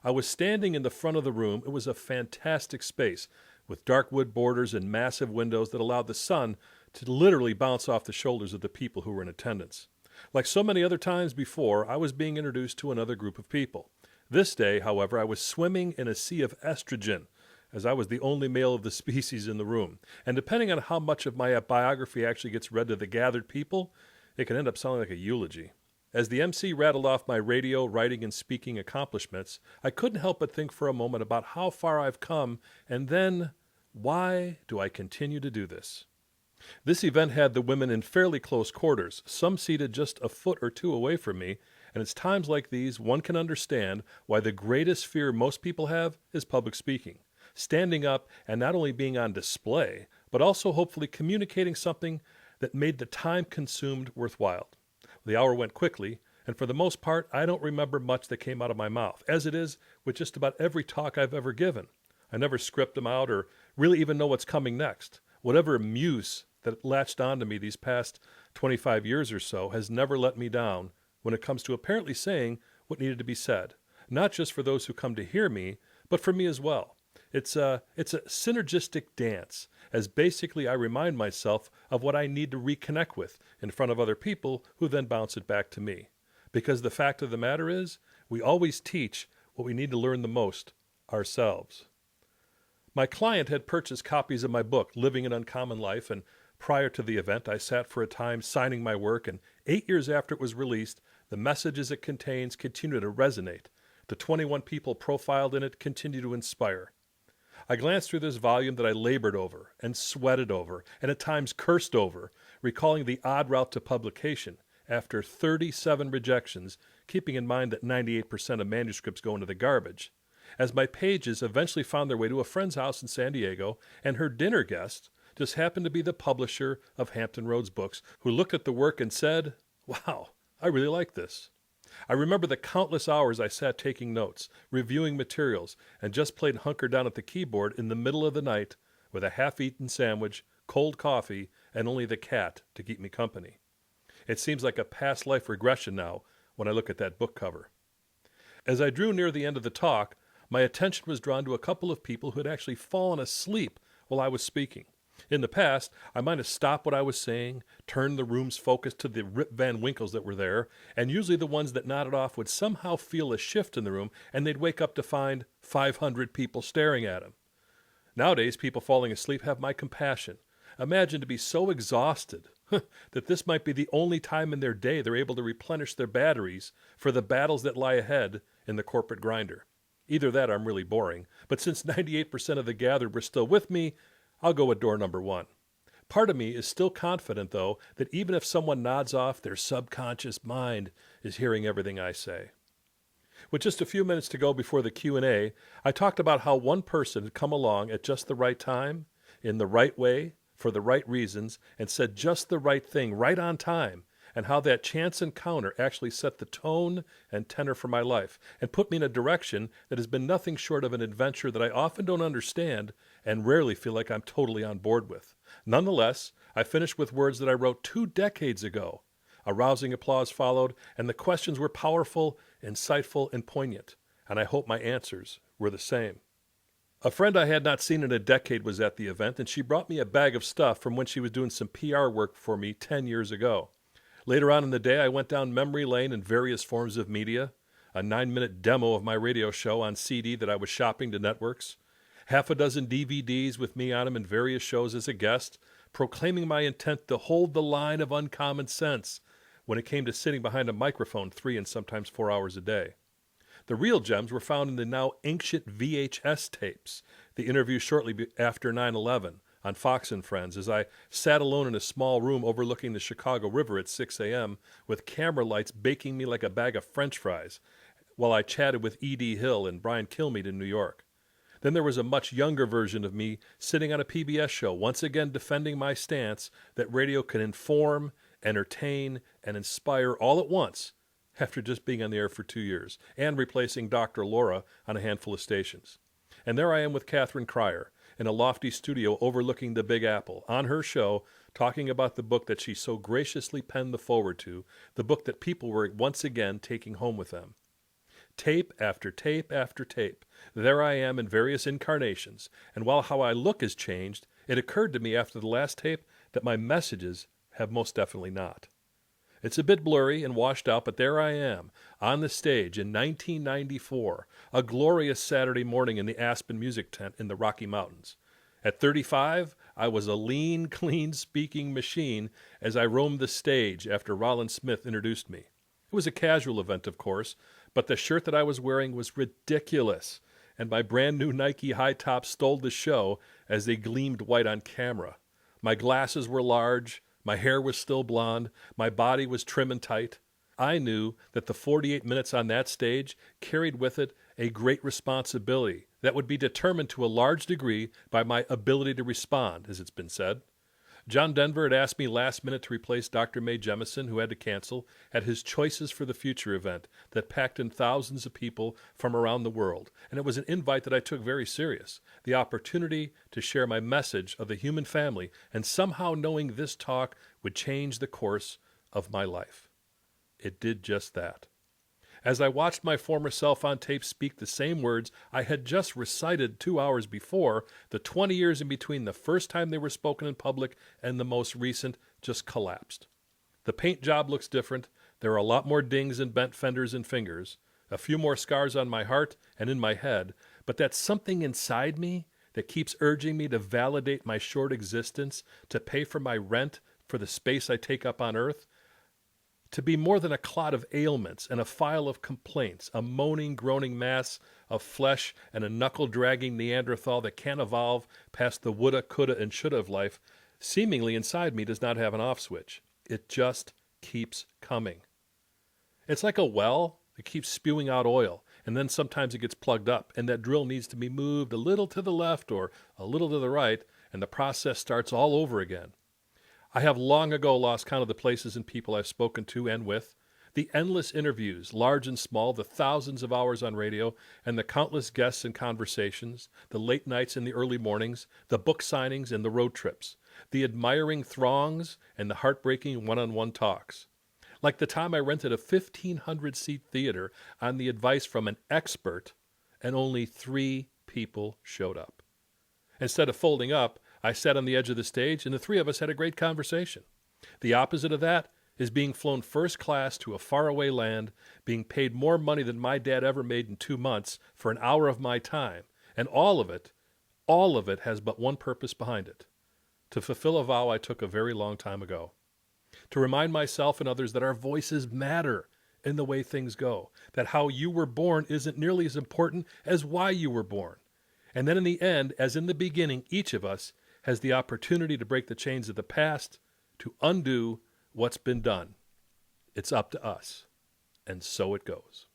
I was standing in the front of the room. It was a fantastic space with dark wood borders and massive windows that allowed the sun to literally bounce off the shoulders of the people who were in attendance. Like so many other times before, I was being introduced to another group of people. This day, however, I was swimming in a sea of estrogen, as I was the only male of the species in the room. And depending on how much of my biography actually gets read to the gathered people, it can end up sounding like a eulogy. As the MC rattled off my radio, writing, and speaking accomplishments, I couldn't help but think for a moment about how far I've come, and then, why do I continue to do this? This event had the women in fairly close quarters, some seated just a foot or two away from me, and it's times like these one can understand why the greatest fear most people have is public speaking. Standing up and not only being on display, but also hopefully communicating something that made the time consumed worthwhile. The hour went quickly, and for the most part, I don't remember much that came out of my mouth, as it is with just about every talk I've ever given. I never script them out or really even know what's coming next. Whatever muse that latched onto me these past 25 years or so has never let me down when it comes to apparently saying what needed to be said, not just for those who come to hear me, but for me as well. It's a synergistic dance, as basically I remind myself of what I need to reconnect with in front of other people who then bounce it back to me. Because the fact of the matter is, we always teach what we need to learn the most ourselves. My client had purchased copies of my book, Living an Uncommon Life, and prior to the event, I sat for a time signing my work, and 8 years after it was released, the messages it contains continue to resonate. The 21 people profiled in it continue to inspire. I glanced through this volume that I labored over and sweated over and at times cursed over, recalling the odd route to publication after 37 rejections, keeping in mind that 98% of manuscripts go into the garbage. As my pages eventually found their way to a friend's house in San Diego, and her dinner guest just happened to be the publisher of Hampton Roads Books, who looked at the work and said, "Wow, I really like this." I remember the countless hours I sat taking notes, reviewing materials, and just plain hunkered down at the keyboard in the middle of the night with a half-eaten sandwich, cold coffee, and only the cat to keep me company. It seems like a past life regression now when I look at that book cover. As I drew near the end of the talk, my attention was drawn to a couple of people who had actually fallen asleep while I was speaking. In the past, I might have stopped what I was saying, turned the room's focus to the Rip Van Winkles that were there, and usually the ones that nodded off would somehow feel a shift in the room, and they'd wake up to find 500 people staring at them. Nowadays, people falling asleep have my compassion. Imagine to be so exhausted that this might be the only time in their day they're able to replenish their batteries for the battles that lie ahead in the corporate grinder. Either that or I'm really boring, but since 98% of the gathered were still with me, I'll go with door number one. Part of me is still confident, though, that even if someone nods off, their subconscious mind is hearing everything I say. With just a few minutes to go before the Q&A, I talked about how one person had come along at just the right time, in the right way, for the right reasons, and said just the right thing right on time, and how that chance encounter actually set the tone and tenor for my life and put me in a direction that has been nothing short of an adventure that I often don't understand and rarely feel like I'm totally on board with. Nonetheless, I finished with words that I wrote 2 decades ago. A rousing applause followed, and the questions were powerful, insightful, and poignant, and I hope my answers were the same. A friend I had not seen in a decade was at the event, and she brought me a bag of stuff from when she was doing some PR work for me 10 years ago. Later on in the day, I went down memory lane in various forms of media, a 9-minute demo of my radio show on CD that I was shopping to networks, half a dozen DVDs with me on them in various shows as a guest, proclaiming my intent to hold the line of uncommon sense when it came to sitting behind a microphone 3 and sometimes 4 hours a day. The real gems were found in the now ancient VHS tapes, the interview shortly after 9/11, on Fox and Friends, as I sat alone in a small room overlooking the Chicago River at 6 a.m. with camera lights baking me like a bag of French fries while I chatted with E.D. Hill and Brian Kilmeade in New York. Then there was a much younger version of me sitting on a PBS show, once again defending my stance that radio can inform, entertain, and inspire all at once after just being on the air for 2 years and replacing Dr. Laura on a handful of stations. And there I am with Catherine Cryer, in a lofty studio overlooking the Big Apple, on her show, talking about the book that she so graciously penned the foreword to, the book that people were once again taking home with them. Tape after tape after tape. There I am in various incarnations, and while how I look has changed, it occurred to me after the last tape that my messages have most definitely not. It's a bit blurry and washed out, but there I am, on the stage in 1994, a glorious Saturday morning in the Aspen Music Tent in the Rocky Mountains. At 35, I was a lean, clean speaking machine as I roamed the stage after Rollin Smith introduced me. It was a casual event, of course, but the shirt that I was wearing was ridiculous, and my brand new Nike high tops stole the show as they gleamed white on camera. My glasses were large, my hair was still blonde, my body was trim and tight. I knew that the 48 minutes on that stage carried with it a great responsibility that would be determined to a large degree by my ability to respond, as it's been said. John Denver had asked me last minute to replace Dr. Mae Jemison, who had to cancel, at his Choices for the Future event that packed in thousands of people from around the world, and it was an invite that I took very serious, the opportunity to share my message of the human family, and somehow knowing this talk would change the course of my life. It did just that. As I watched my former self on tape speak the same words I had just recited 2 hours before, the 20 years in between the first time they were spoken in public and the most recent just collapsed. The paint job looks different. There are a lot more dings and bent fenders and fingers, a few more scars on my heart and in my head, but that's something inside me that keeps urging me to validate my short existence, to pay for my rent for the space I take up on earth, to be more than a clot of ailments and a file of complaints, a moaning, groaning mass of flesh and a knuckle-dragging Neanderthal that can't evolve past the woulda, coulda, and shoulda of life, seemingly inside me does not have an off switch. It just keeps coming. It's like a well that keeps spewing out oil, and then sometimes it gets plugged up, and that drill needs to be moved a little to the left or a little to the right, and the process starts all over again. I have long ago lost count of the places and people I've spoken to and with, the endless interviews, large and small, the thousands of hours on radio, and the countless guests and conversations, the late nights and the early mornings, the book signings and the road trips, the admiring throngs and the heartbreaking one-on-one talks. Like the time I rented a 1,500-seat theater on the advice from an expert, and only 3 people showed up. Instead of folding up, I sat on the edge of the stage, and the 3 of us had a great conversation. The opposite of that is being flown first class to a faraway land, being paid more money than my dad ever made in 2 months for an hour of my time, and all of it has but one purpose behind it: to fulfill a vow I took a very long time ago. To remind myself and others that our voices matter in the way things go, that how you were born isn't nearly as important as why you were born. And then in the end, as in the beginning, each of us has the opportunity to break the chains of the past, to undo what's been done. It's up to us. And so it goes.